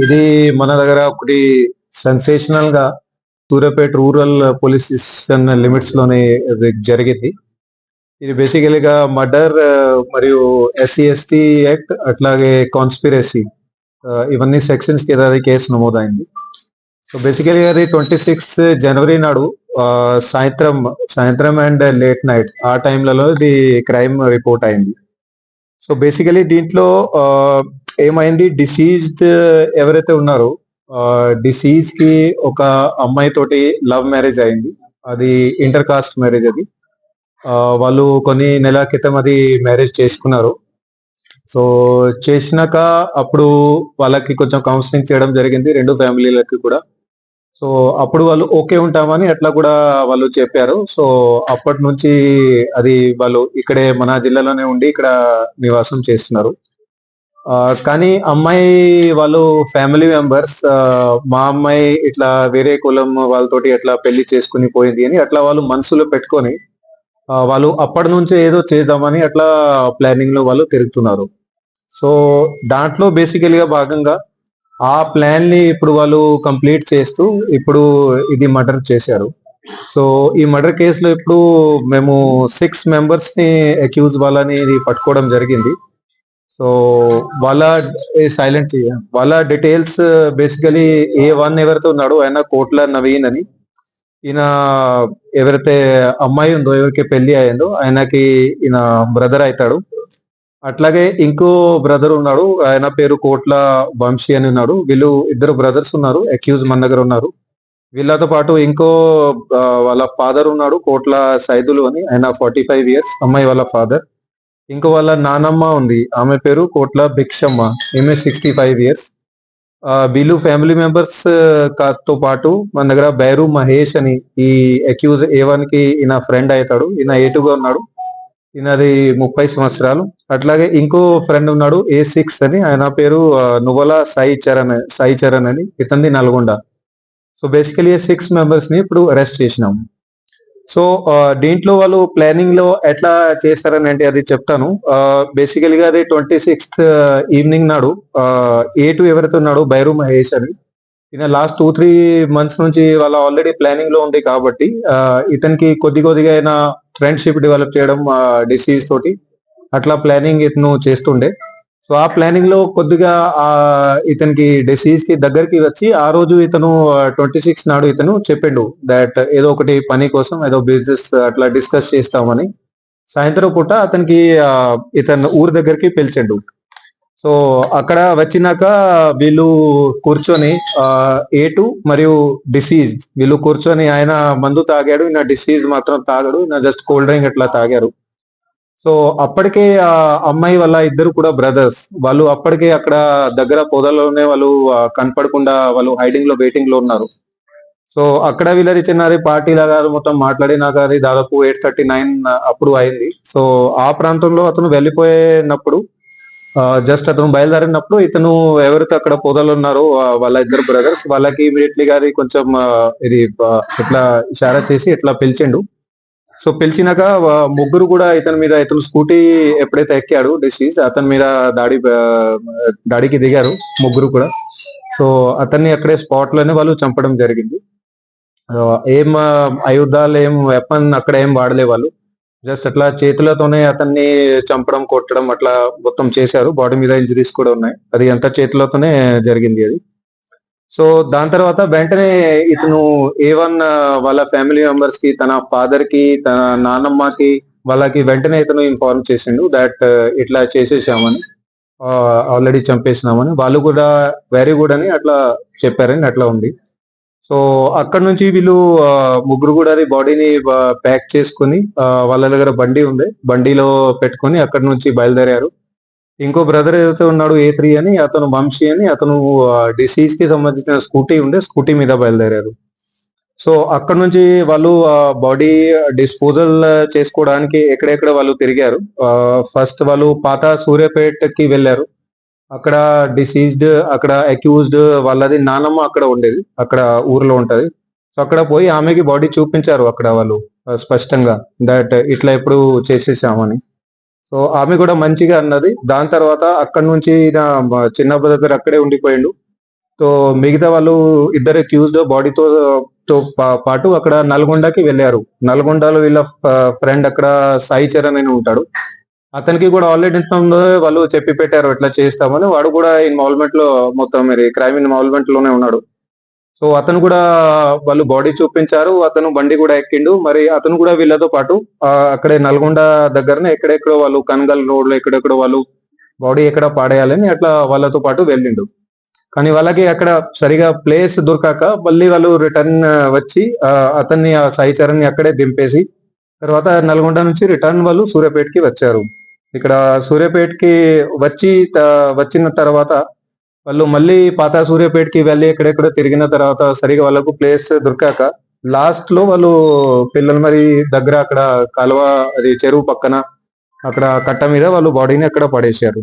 ఇది మన దగ్గర ఒకటి సెన్సేషనల్ గా Suryapet rural police station limits లోనే ఇది జరిగింది. ఇది బేసికలీగా మర్డర్ మరియు ఎస్సీ/ఎస్టీ యాక్ట్ అట్లాగే కాన్స్పిరసీ ఇవన్నీ సెక్షన్స్ కింద అది కేసు నమోదైంది. సో బేసికలీ అది 26 జనవరి నాడు సాయంత్రం సాయంత్రం అండ్ లేట్ నైట్ ఆ టైంలలో ఇది క్రైమ్ రిపోర్ట్ అయింది. సో బేసికలీ దీంట్లో ఏమైంది, డిసీజ్డ్ ఎవరైతే ఉన్నారో డిసీజ్ కి ఒక అమ్మాయి తోటి లవ్ మ్యారేజ్ అయింది. అది ఇంటర్ కాస్ట్ మ్యారేజ్ అది. వాళ్ళు కొన్ని నెలల క్రితం అది మ్యారేజ్ చేసుకున్నారు. సో చేసినాక అప్పుడు వాళ్ళకి కొంచెం కౌన్సిలింగ్ చేయడం జరిగింది రెండు ఫ్యామిలీలకి కూడా. సో అప్పుడు వాళ్ళు ఓకే ఉంటామని అట్లా కూడా వాళ్ళు చెప్పారు. సో అప్పటి నుంచి అది వాళ్ళు ఇక్కడే మన జిల్లాలోనే ఉండి ఇక్కడ నివాసం చేస్తున్నారు. కానీ అమ్మాయి వాళ్ళు ఫ్యామిలీ మెంబర్స్ మా అమ్మాయి ఇట్లా వేరే కులం వాళ్ళతోటి ఎట్లా పెళ్లి చేసుకుని పోయింది అని అట్లా వాళ్ళు మనసులో పెట్టుకొని వాళ్ళు అప్పటి నుంచే ఏదో చేద్దామని అట్లా ప్లానింగ్ లో వాళ్ళు తిరుగుతున్నారు. సో దాంట్లో బేసికలీగా భాగంగా ఆ ప్లాన్ ని ఇప్పుడు వాళ్ళు కంప్లీట్ చేస్తూ ఇప్పుడు ఇది మర్డర్ చేశారు. సో ఈ మర్డర్ కేసులో ఇప్పుడు మేము 6 మెంబర్స్ ని అక్యూజ్ వాళ్ళని ఇది పట్టుకోవడం జరిగింది. సో వాళ్ళ సైలెంట్ వాళ్ళ డీటెయిల్స్ బేసికలీ A1 ఎవరైతే ఉన్నాడో ఆయన కోట్ల నవీన్ అని, ఈయన ఎవరైతే అమ్మాయి ఉందో ఎవరికి పెళ్లి అయిందో ఆయనకి ఈయన బ్రదర్ అవుతాడు. అట్లాగే ఇంకో బ్రదర్ ఉన్నాడు, ఆయన పేరు కోట్ల వంశీ అని ఉన్నాడు. వీళ్ళు ఇద్దరు బ్రదర్స్ ఉన్నారు, అక్యూజ్ మన దగ్గర ఉన్నారు. వీళ్ళతో పాటు ఇంకో వాళ్ళ ఫాదర్ ఉన్నాడు కోట్ల సైదులు అని, ఆయన 45 ఇయర్స్, అమ్మాయి వాళ్ళ ఫాదర్. ఇంకో వాళ్ళ నానమ్మ ఉంది, ఆమె పేరు కోట్ల భిక్షమ్మ, ఈమె 65 ఇయర్స్. వీళ్ళు ఫ్యామిలీ మెంబర్స్ తో పాటు మన దగ్గర బైరు మహేష్ అని ఈ అక్యూజ్ A1 కి ఈయన ఫ్రెండ్ అవుతాడు. ఈయన A2 ఉన్నాడు, ఈయనది 30 సంవత్సరాలు. అట్లాగే ఇంకో ఫ్రెండ్ ఉన్నాడు A6 అని, ఆయన పేరు నువ్వల సాయి చరణ్ అని, ఇతంది నల్గొండ. సో బేసికలీ 6 మెంబర్స్ ని ఇప్పుడు అరెస్ట్ చేసినాము. సో దీంట్లో వాళ్ళు ప్లానింగ్ లో ఎట్లా చేస్తారని అంటే అది చెప్తాను. బేసికలీగా అది 26th ఈవినింగ్ నాడు A2 ఎవరైతే ఉన్నాడో బైరు మహేష్ అని, ఈయన లాస్ట్ 2-3 మంత్స్ నుంచి వాళ్ళ ఆల్రెడీ ప్లానింగ్ లో ఉంది కాబట్టి ఇతనికి కొద్దిగా అయినా ఫ్రెండ్షిప్ డెవలప్ చేయడం డిసీజ్ తోటి అట్లా ప్లానింగ్ ఇతను చేస్తుండే. సో ఆ ప్లానింగ్ లో కొద్దిగా ఇతనికి డిసీజ్ కి దగ్గరికి వచ్చి ఆ రోజు ఇతను 26 నాడు ఇతను చెప్పిండు దాట్ ఏదో ఒకటి పని కోసం ఏదో బిజినెస్ అట్లా డిస్కస్ చేస్తామని. సాయంత్రం పూట అతనికి ఇతను ఊరు దగ్గరికి పిలిచిండు. సో అక్కడ వచ్చినాక వీళ్ళు కూర్చొని A2 మరియు డిసీజ్ వీళ్ళు కూర్చొని, ఆయన మందు తాగాడు, ఈయన డిసీజ్ మాత్రం తాగాడు, ఈయన జస్ట్ కోల్డ్ డ్రింక్ ఎట్లా తాగారు. సో అప్పటికే ఆ అమ్మాయి వాళ్ళ ఇద్దరు కూడా బ్రదర్స్, వాళ్ళు అప్పటికే అక్కడ దగ్గర పొదల్లోనే వాళ్ళు కనపడకుండా వాళ్ళు హైడింగ్ లో వెయిటింగ్ లో ఉన్నారు. సో అక్కడ వీళ్ళది చిన్నది పార్టీ లాగా మొత్తం మాట్లాడినాక అది దాదాపు 8:39 అప్పుడు అయింది. సో ఆ ప్రాంతంలో అతను వెళ్ళిపోయినప్పుడు జస్ట్ అతను బయలుదేరినప్పుడు ఇతను ఎవరైతే అక్కడ పొదలు ఉన్నారో వాళ్ళ ఇద్దరు బ్రదర్స్ వాళ్ళకి ఇమీడియట్లీగా అది కొంచెం ఇది ఇట్లా ఇషారా చేసి ఇట్లా పిలిచిండు. సో పిలిచినాక ముగ్గురు కూడా ఇతను స్కూటీ ఎప్పుడైతే ఎక్కాడు డిసీజ్ అతని మీద దాడికి దిగారు ముగ్గురు కూడా. సో అతన్ని అక్కడే స్పాట్ లోనే వాళ్ళు చంపడం జరిగింది. ఏం ఆయుధాలు ఏం వెపన్ అక్కడ ఏం వాడలే వాళ్ళు, జస్ట్ అట్లా చేతులతోనే అతన్ని చంపడం కొట్టడం అట్లా మొత్తం చేశారు. బాడీ మీద ఇంజరీస్ కూడా ఉన్నాయి, అది అంతా చేతులతోనే జరిగింది అది. సో దాని తర్వాత వెంటనే ఇతను A1 వాళ్ళ ఫ్యామిలీ మెంబర్స్ కి, తన ఫాదర్ కి, తన నాన్నమ్మకి వాళ్ళకి వెంటనే ఇతను ఇన్ఫార్మ్ చేసిండు దాట్ ఇట్లా చేసేసామని, ఆల్రెడీ చంపేసినామని. వాళ్ళు కూడా వెరీ గుడ్ అని అట్లా చెప్పారని అట్లా ఉంది. సో అక్కడ నుంచి వీళ్ళు ముగ్గురు కూడా అది బాడీని ప్యాక్ చేసుకుని వాళ్ళ దగ్గర బండి ఉంది, బండిలో పెట్టుకొని అక్కడ నుంచి బయలుదేరారు. ఇంకో బ్రదర్ ఏదైతే ఉన్నాడు A3 అని, అతను వంశీ అని, అతను డిసీజ్ కి సంబంధించిన స్కూటీ ఉండే స్కూటీ మీద బయలుదేరారు. సో అక్కడ నుంచి వాళ్ళు బాడీ డిస్పోజల్ చేసుకోవడానికి ఎక్కడెక్కడ వాళ్ళు తిరిగారు. ఫస్ట్ వాళ్ళు పాత సూర్యాపేటకి వెళ్ళారు. అక్కడ డిసీజ్డ్, అక్కడ అక్యూజ్డ్ వాళ్ళది నానమ్మ అక్కడ ఉండేది, అక్కడ ఊర్లో ఉంటది. సో అక్కడ పోయి ఆమెకి బాడీ చూపించారు అక్కడ వాళ్ళు స్పష్టంగా దట్ ఇట్లా ఎప్పుడు చేసేసామని. సో ఆమె కూడా మంచిగా అన్నది. దాని తర్వాత అక్కడి నుంచి నా చిన్న బ్రదర్ అక్కడే ఉండిపోయిండు. సో మిగతా వాళ్ళు ఇద్దరు అక్యూజ్డ్ బాడీతో పాటు అక్కడ నల్గొండకి వెళ్ళారు. నల్గొండలో వీళ్ళ ఫ్రెండ్ అక్కడ సాయి చరణ్ అని ఉంటాడు. అతనికి కూడా ఆల్రెడీ ఇంతకుముందు వాళ్ళు చెప్పి పెట్టారు ఇట్లా చేస్తామని. వాడు కూడా ఇన్వాల్వ్మెంట్ లో మొత్తం మరి క్రైమ్ ఇన్వాల్వ్మెంట్ లోనే ఉన్నాడు. సో అతను కూడా వాళ్ళు బాడీ చూపించారు. అతను బండి కూడా ఎక్కిండు. మరి అతను కూడా వీళ్ళతో పాటు అక్కడే నల్గొండ దగ్గరనే ఎక్కడెక్కడో వాళ్ళు కనగల్ రోడ్ లో ఎక్కడెక్కడో వాళ్ళు బాడీ ఎక్కడ పాడేయాలని అట్లా వాళ్ళతో పాటు వెళ్ళిండు. కానీ వాళ్ళకి అక్కడ సరిగా ప్లేస్ దొరకక మళ్ళీ వాళ్ళు రిటర్న్ వచ్చి అతన్ని ఆ సాయి చరణ్ ని అక్కడే దింపేసి తర్వాత నల్గొండ నుంచి రిటర్న్ వాళ్ళు సూర్యాపేటకి వచ్చారు. ఇక్కడ సూర్యాపేటకి వచ్చిన తర్వాత వాళ్ళు మళ్ళీ పాత సూర్యాపేటకి వెళ్ళి ఎక్కడెక్కడో తిరిగిన తర్వాత సరిగా వాళ్ళకు ప్లేస్ దొరకాక లాస్ట్ లో వాళ్ళు పిల్లలు మరి దగ్గర అక్కడ కాలువ అది చెరువు పక్కన అక్కడ కట్ట మీద వాళ్ళు బాడీని అక్కడ పడేశారు.